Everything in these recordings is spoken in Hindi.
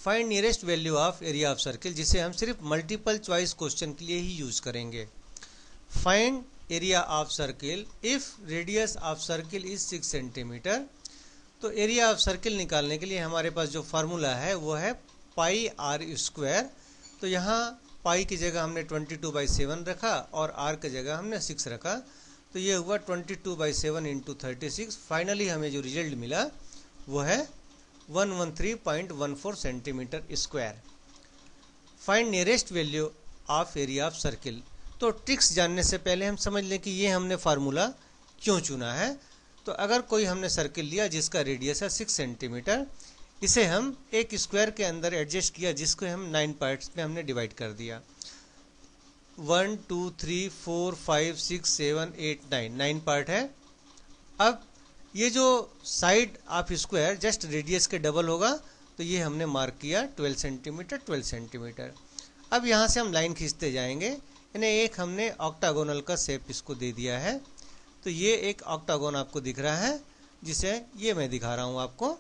Find nearest value of area of circle, जिसे हम सिर्फ मल्टीपल चॉइस क्वेश्चन के लिए ही यूज करेंगे। Find area of circle if radius of circle is 6 centimetre. तो एरिया ऑफ सर्किल निकालने के लिए हमारे पास जो फार्मूला है वो है पाई आर स्क्वायर। तो यहाँ पाई की जगह हमने 22/7 रखा और आर की जगह हमने 6 रखा, तो ये हुआ 22/7 इंटू 36। फाइनली हमें जो रिजल्ट मिला वो है 113.14 centimetre square. Find nearest value of area of circle. तो ट्रिक्स जानने से पहले हम समझ लें कि ये हमने फार्मूला क्यों चुना है। तो अगर कोई हमने सर्किल लिया जिसका रेडियस है 6 सेंटीमीटर, इसे हम एक स्क्वायर के अंदर एडजस्ट किया, जिसको हम 9 पार्ट्स में हमने डिवाइड कर दिया। 1 2 3 4 5 6 7 8 9 पार्ट है। अब ये जो side of square just radius के डबल होगा, तो ये हमने मार्क किया 12 सेंटीमीटर 12 सेंटीमीटर। अब यहाँ से हम लाइन खींचते जाएंगे, यानी एक हमने ऑक्टागोनल का शेप इसको दे दिया है। तो ये एक ऑक्टागोन आपको दिख रहा है, जिसे ये मैं दिखा रहा हूँ आपको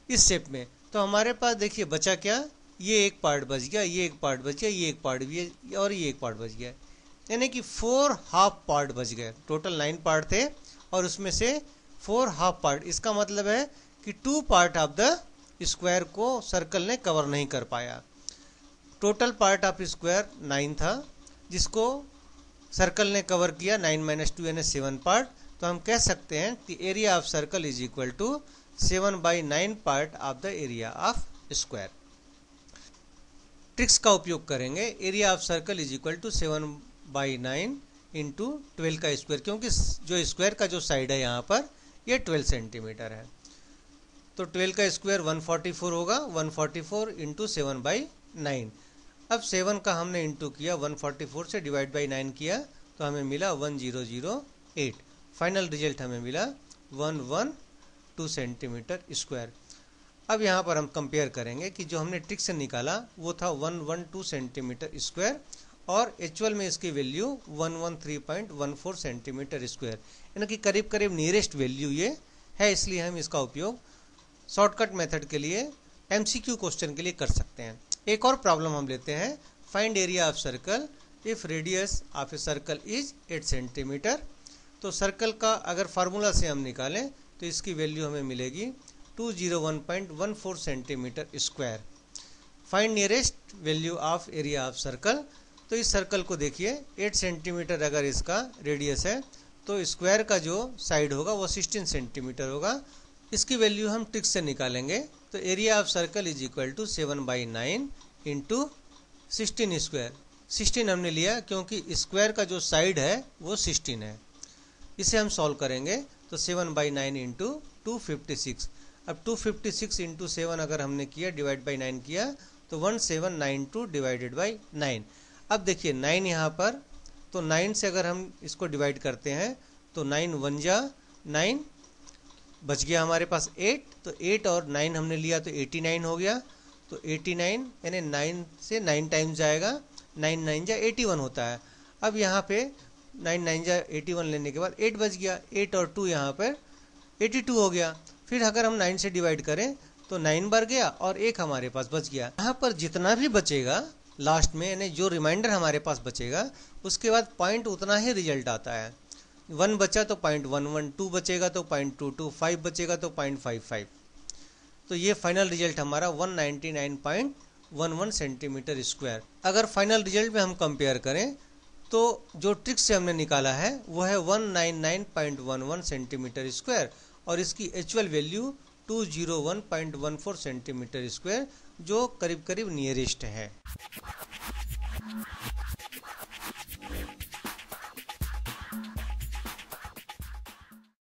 इस शेप में। तो हमारे पास देखिए बचा क्या, ये एक पार्ट बच गया, ये एक पार्ट बच गया, ये एक पार्ट भी है और ये एक पार्ट बच गया, यानी कि 4 हाफ पार्ट बच गए। टोटल 9 पार्ट थे और उसमें से 4 हाफ पार्ट। इसका मतलब है कि 2 पार्ट ऑफ द स्क्वायर को सर्कल ने कवर नहीं कर पाया। टोटल पार्ट ऑफ स्क्वायर 9 था, जिसको सर्कल ने कवर किया 9 - 2 यानी 7 पार्ट। तो हम कह सकते हैं कि area of circle is equal to 7/9 part of the area of square. Tricks का उपयोग करेंगे। Area of circle is equal to 7/9 into 12 का स्क्वायर, क्योंकि जो स्क्वायर का जो साइड है यहाँ पर ये 12 सेंटीमीटर है। तो 12 का स्क्वायर 144 होगा, 144 इंटू 7/9। अब 7 का हमने इंटू किया, 144 से डिवाइड बाई 9 किया, तो हमें मिला 1008। फाइनल रिजल्ट हमें मिला 112 सेंटीमीटर स्क्वायर। अब यहाँ पर हम कंपेयर करेंगे कि जो हमने ट्रिक से निकाला वो था 112 सेंटीमीटर स्क्वायर और एक्चुअल में इसकी वैल्यू 113.14 सेंटीमीटर स्क्वायर, यानी कि करीब करीब नियरेस्ट वैल्यू ये है। इसलिए हम इसका उपयोग शॉर्टकट मेथड के लिए MCQ क्वेश्चन के लिए कर सकते हैं। एक और प्रॉब्लम हम लेते हैं। Find area of circle if radius of a circle is 8 centimetre. तो सर्कल का अगर फार्मूला से हम निकालें तो इसकी वैल्यू हमें मिलेगी 201.14 centimetre square. Find nearest value of area of circle. तो इस सर्कल को देखिए 8 सेंटीमीटर अगर इसका रेडियस है, तो स्क्वायर का जो साइड होगा वो 16 सेंटीमीटर होगा। इसकी वैल्यू हम ट्रिक से निकालेंगे। तो area of circle is equal to 7/9 into 16 square. 16 हमने लिया क्योंकि स्क्वायर का जो साइड है वो 16 है। इसे हम सॉल्व करेंगे तो 7/9 इंटू 256। अब 256 इंटू 7 अगर हमने किया डिवाइड बाई 9 किया तो 1792 डिवाइडेड बाई 9। अब देखिए 9 यहाँ पर, तो 9 से अगर हम इसको डिवाइड करते हैं तो 9 1 जा 9, बच गया हमारे पास 8। तो 8 और 9 हमने लिया तो 89 हो गया। तो 89 यानी 9 से 9 टाइम्स जाएगा, 9 9 जा 81 होता है। अब यहाँ पे 9 9 जा 81 लेने के बाद 8 बच गया, 8 और 2 यहाँ पर 82 हो गया। फिर अगर हम 9 से डिवाइड करें तो 9 बढ़ गया और 1 हमारे पास बच गया। यहाँ पर जितना भी बचेगा लास्ट में, यानी जो रिमाइंडर हमारे पास बचेगा उसके बाद पॉइंट उतना ही रिजल्ट आता है। 1 बचा तो 0.11, 2 बचेगा तो 0.22, 5 बचेगा तो 0.55। तो ये फाइनल रिजल्ट हमारा 199.11 सेंटीमीटर स्क्वायर। अगर फाइनल रिजल्ट में हम कंपेयर करें तो जो ट्रिक से हमने निकाला है वो है 199.11 सेंटीमीटर स्क्वायर और इसकी एक्चुअल वैल्यू 201.14 सेंटीमीटर स्क्वायर, जो करीब करीब नियरेस्ट है।